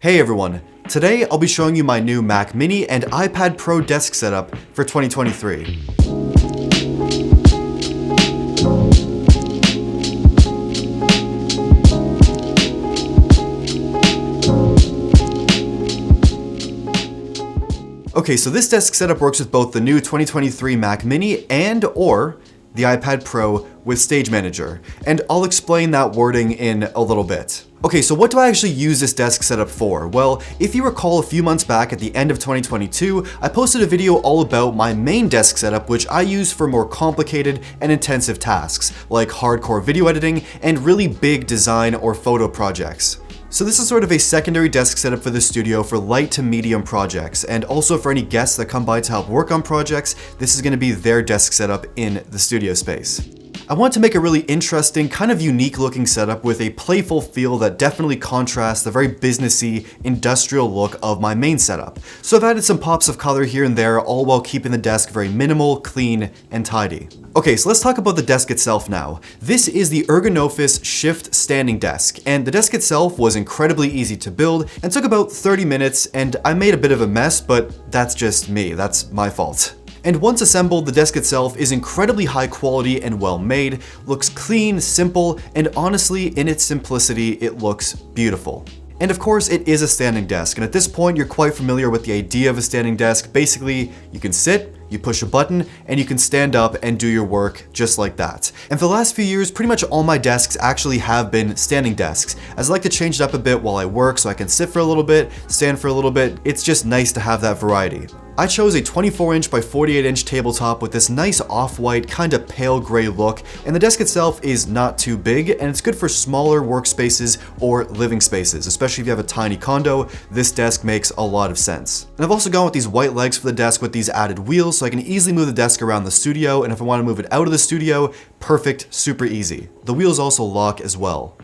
Hey everyone, today I'll be showing you my new Mac Mini and iPad Pro desk setup for 2023. Okay, so this desk setup works with both the new 2023 Mac Mini and/or the iPad Pro with Stage Manager, and I'll explain that wording in a little bit. Okay, so what do I actually use this desk setup for? Well, if you recall a few months back at the end of 2022, I posted a video all about my main desk setup, which I use for more complicated and intensive tasks, like hardcore video editing and really big design or photo projects. So this is sort of a secondary desk setup for the studio for light to medium projects, and also for any guests that come by to help work on projects, this is going to be their desk setup in the studio space. I want to make a really interesting, kind of unique looking setup with a playful feel that definitely contrasts the very businessy, industrial look of my main setup. So I've added some pops of color here and there, all while keeping the desk very minimal, clean, and tidy. Okay, so let's talk about the desk itself now. This is the Ergonofis Shift Standing Desk, and the desk itself was incredibly easy to build and took about 30 minutes, and I made a bit of a mess, but that's just me, that's my fault. And once assembled, the desk itself is incredibly high quality and well made, looks clean, simple, and honestly, in its simplicity, it looks beautiful. And of course, it is a standing desk, and at this point, you're quite familiar with the idea of a standing desk. Basically, you can sit, you push a button, and you can stand up and do your work just like that. And for the last few years, pretty much all my desks actually have been standing desks, as I like to change it up a bit while I work so I can sit for a little bit, stand for a little bit. It's just nice to have that variety. I chose a 24-inch by 48-inch tabletop with this nice off-white, kind of pale gray look, and the desk itself is not too big, and it's good for smaller workspaces or living spaces, especially if you have a tiny condo. This desk makes a lot of sense. And I've also gone with these white legs for the desk with these added wheels, so I can easily move the desk around the studio, and if I want to move it out of the studio, perfect, super easy. The wheels also lock as well.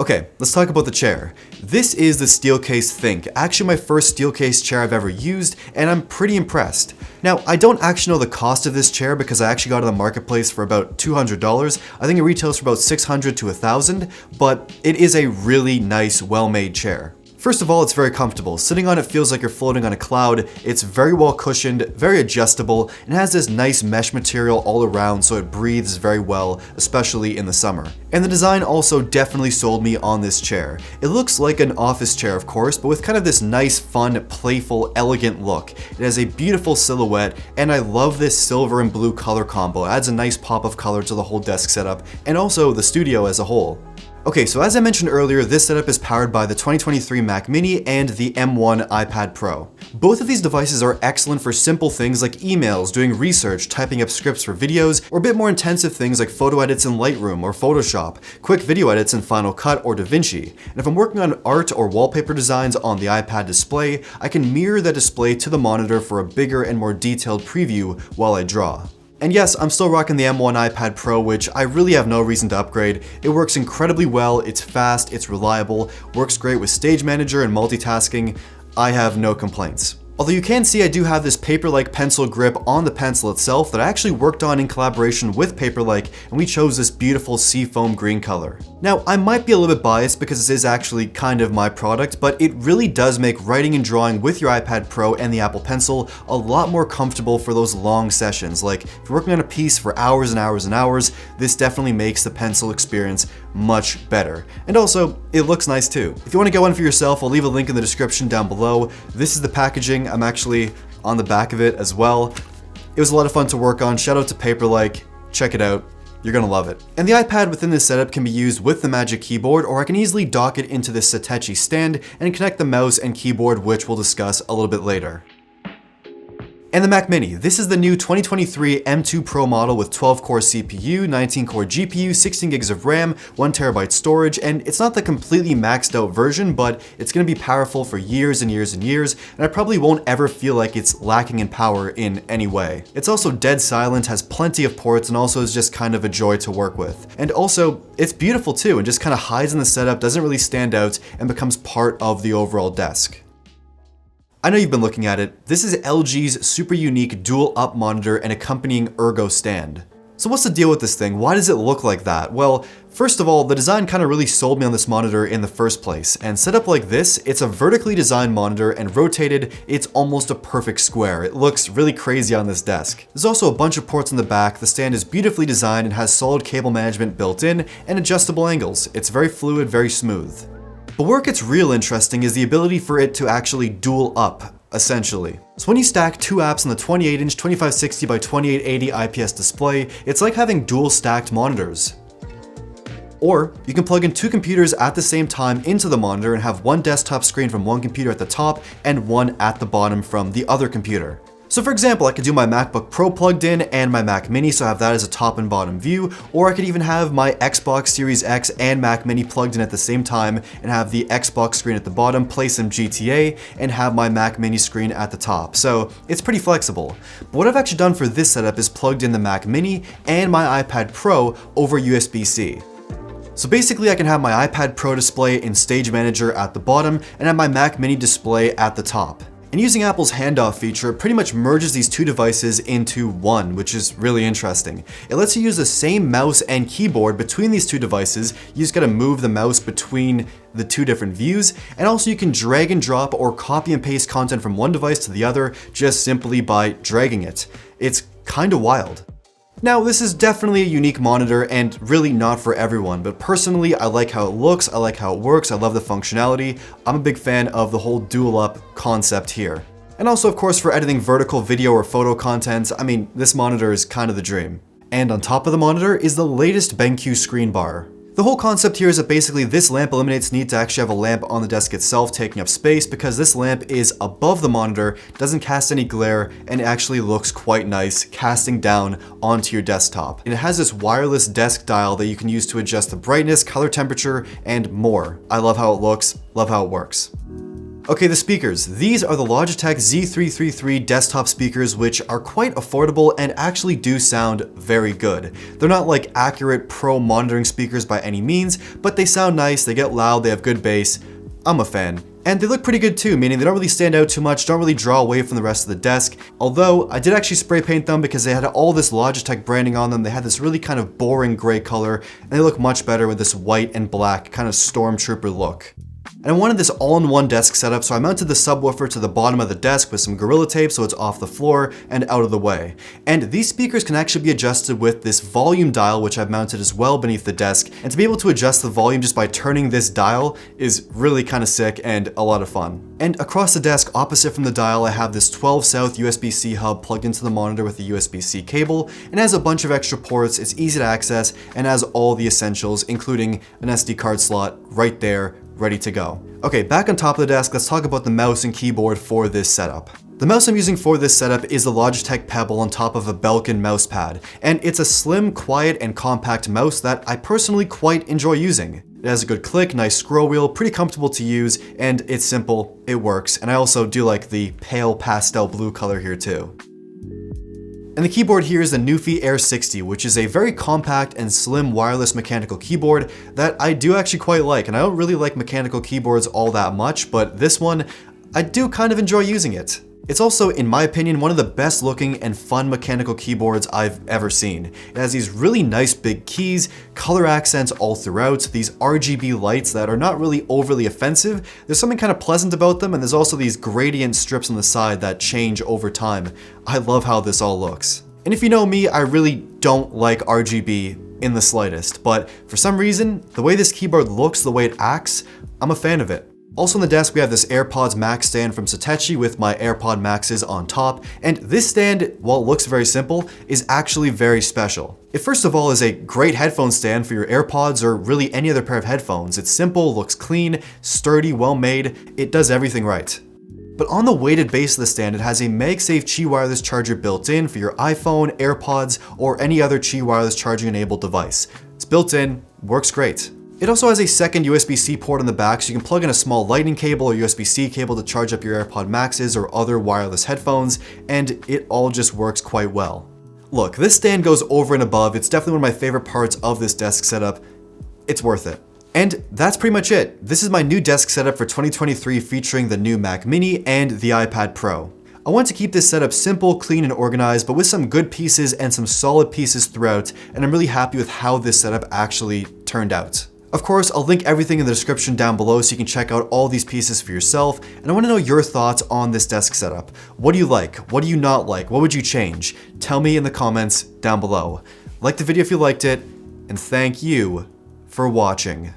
Okay, let's talk about the chair. This is the Steelcase Think, actually my first Steelcase chair I've ever used, and I'm pretty impressed. Now, I don't actually know the cost of this chair because I actually got it on the marketplace for about $200. I think it retails for about $600 to $1,000, but it is a really nice, well-made chair. First of all, it's very comfortable. Sitting on it feels like you're floating on a cloud. It's very well cushioned, very adjustable, and has this nice mesh material all around so it breathes very well, especially in the summer. And the design also definitely sold me on this chair. It looks like an office chair, of course, but with kind of this nice, fun, playful, elegant look. It has a beautiful silhouette, and I love this silver and blue color combo. It adds a nice pop of color to the whole desk setup, and also the studio as a whole. Okay, so as I mentioned earlier, this setup is powered by the 2023 Mac Mini and the M1 iPad Pro. Both of these devices are excellent for simple things like emails, doing research, typing up scripts for videos, or a bit more intensive things like photo edits in Lightroom or Photoshop, quick video edits in Final Cut or DaVinci. And if I'm working on art or wallpaper designs on the iPad display, I can mirror that display to the monitor for a bigger and more detailed preview while I draw. And yes, I'm still rocking the M1 iPad Pro, which I really have no reason to upgrade. It works incredibly well, it's fast, it's reliable, works great with Stage Manager and multitasking. I have no complaints. Although you can see I do have this Paperlike pencil grip on the pencil itself that I actually worked on in collaboration with Paperlike, and we chose this beautiful seafoam green color. Now, I might be a little bit biased because this is actually kind of my product, but it really does make writing and drawing with your iPad Pro and the Apple Pencil a lot more comfortable for those long sessions. Like, if you're working on a piece for hours and hours and hours, this definitely makes the pencil experience much better. And also, it looks nice too. If you want to get one for yourself, I'll leave a link in the description down below. This is the packaging. I'm actually on the back of it as well. It was a lot of fun to work on. Shout out to Paperlike. Check it out. You're gonna love it. And the iPad within this setup can be used with the Magic Keyboard, or I can easily dock it into this Satechi stand and connect the mouse and keyboard, which we'll discuss a little bit later. And the Mac Mini. This is the new 2023 M2 Pro model with 12-core CPU, 19-core GPU, 16 gigs of RAM, 1 terabyte storage, and it's not the completely maxed out version, but it's going to be powerful for years and years and years, and I probably won't ever feel like it's lacking in power in any way. It's also dead silent, has plenty of ports, and also is just kind of a joy to work with. And also, it's beautiful too, and just kind of hides in the setup, doesn't really stand out, and becomes part of the overall desk. I know you've been looking at it. This is LG's super unique DualUp Monitor and accompanying Ergo stand. So what's the deal with this thing? Why does it look like that? Well, first of all, the design kind of really sold me on this monitor in the first place. And set up like this, it's a vertically designed monitor, and rotated, it's almost a perfect square. It looks really crazy on this desk. There's also a bunch of ports in the back. The stand is beautifully designed and has solid cable management built in and adjustable angles. It's very fluid, very smooth. But where it gets real interesting is the ability for it to actually dual up, essentially. So when you stack two apps on the 28-inch 2560 by 2880 IPS display, it's like having dual stacked monitors. Or you can plug in two computers at the same time into the monitor and have one desktop screen from one computer at the top and one at the bottom from the other computer. So for example, I could do my MacBook Pro plugged in and my Mac Mini, so I have that as a top and bottom view, or I could even have my Xbox Series X and Mac Mini plugged in at the same time and have the Xbox screen at the bottom, play some GTA, and have my Mac Mini screen at the top. So it's pretty flexible. But what I've actually done for this setup is plugged in the Mac Mini and my iPad Pro over USB-C. So basically I can have my iPad Pro display in Stage Manager at the bottom and have my Mac Mini display at the top. And using Apple's handoff feature, it pretty much merges these two devices into one, which is really interesting. It lets you use the same mouse and keyboard between these two devices. You just gotta move the mouse between the two different views, and also you can drag and drop or copy and paste content from one device to the other just simply by dragging it. It's kinda wild. Now, this is definitely a unique monitor and really not for everyone, but personally, I like how it looks, I like how it works, I love the functionality. I'm a big fan of the whole DualUp concept here. And also, of course, for editing vertical video or photo content, I mean, this monitor is kind of the dream. And on top of the monitor is the latest BenQ ScreenBar. The whole concept here is that basically this lamp eliminates the need to actually have a lamp on the desk itself taking up space, because this lamp is above the monitor, doesn't cast any glare, and it actually looks quite nice casting down onto your desktop. And it has this wireless desk dial that you can use to adjust the brightness, color temperature, and more. I love how it looks, love how it works. Okay, the speakers. These are the Logitech Z333 desktop speakers, which are quite affordable and actually do sound very good. They're not like accurate pro monitoring speakers by any means, but they sound nice, they get loud, they have good bass. I'm a fan. And they look pretty good too, meaning they don't really stand out too much, don't really draw away from the rest of the desk. Although, I did actually spray paint them because they had all this Logitech branding on them. They had this really kind of boring gray color, and they look much better with this white and black kind of stormtrooper look. And I wanted this all-in-one desk setup, so I mounted the subwoofer to the bottom of the desk with some Gorilla Tape so it's off the floor and out of the way. And these speakers can actually be adjusted with this volume dial, which I've mounted as well beneath the desk. And to be able to adjust the volume just by turning this dial is really kind of sick and a lot of fun. And across the desk, opposite from the dial, I have this 12 South USB-C hub plugged into the monitor with a USB-C cable, and has a bunch of extra ports, it's easy to access, and has all the essentials, including an SD card slot right there, ready to go. Okay, back on top of the desk, let's talk about the mouse and keyboard for this setup. The mouse I'm using for this setup is the Logitech Pebble on top of a Belkin Mousepad, and it's a slim, quiet, and compact mouse that I personally quite enjoy using. It has a good click, nice scroll wheel, pretty comfortable to use, and it's simple, it works, and I also do like the pale pastel blue color here too. And the keyboard here is the Nuphy Air 60, which is a very compact and slim wireless mechanical keyboard that I do actually quite like. And I don't really like mechanical keyboards all that much, but this one, I do kind of enjoy using it. It's also, in my opinion, one of the best looking and fun mechanical keyboards I've ever seen. It has these really nice big keys, color accents all throughout, these RGB lights that are not really overly offensive. There's something kind of pleasant about them, and there's also these gradient strips on the side that change over time. I love how this all looks. And if you know me, I really don't like RGB in the slightest, but for some reason, the way this keyboard looks, the way it acts, I'm a fan of it. Also on the desk, we have this AirPods Max stand from Satechi with my AirPod Maxes on top, and this stand, while it looks very simple, is actually very special. It first of all is a great headphone stand for your AirPods or really any other pair of headphones. It's simple, looks clean, sturdy, well made, it does everything right. But on the weighted base of the stand, it has a MagSafe Qi wireless charger built in for your iPhone, AirPods, or any other Qi wireless charging enabled device. It's built in, works great. It also has a second USB-C port on the back, so you can plug in a small lightning cable or USB-C cable to charge up your AirPod Maxes or other wireless headphones, and it all just works quite well. Look, this stand goes over and above. It's definitely one of my favorite parts of this desk setup. It's worth it. And that's pretty much it. This is my new desk setup for 2023 featuring the new Mac Mini and the iPad Pro. I want to keep this setup simple, clean, and organized, but with some good pieces and some solid pieces throughout, and I'm really happy with how this setup actually turned out. Of course, I'll link everything in the description down below so you can check out all these pieces for yourself, and I want to know your thoughts on this desk setup. What do you like? What do you not like? What would you change? Tell me in the comments down below. Like the video if you liked it, and thank you for watching.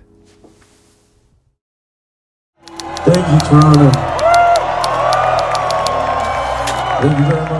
Thank you, Toronto. Thank you very much.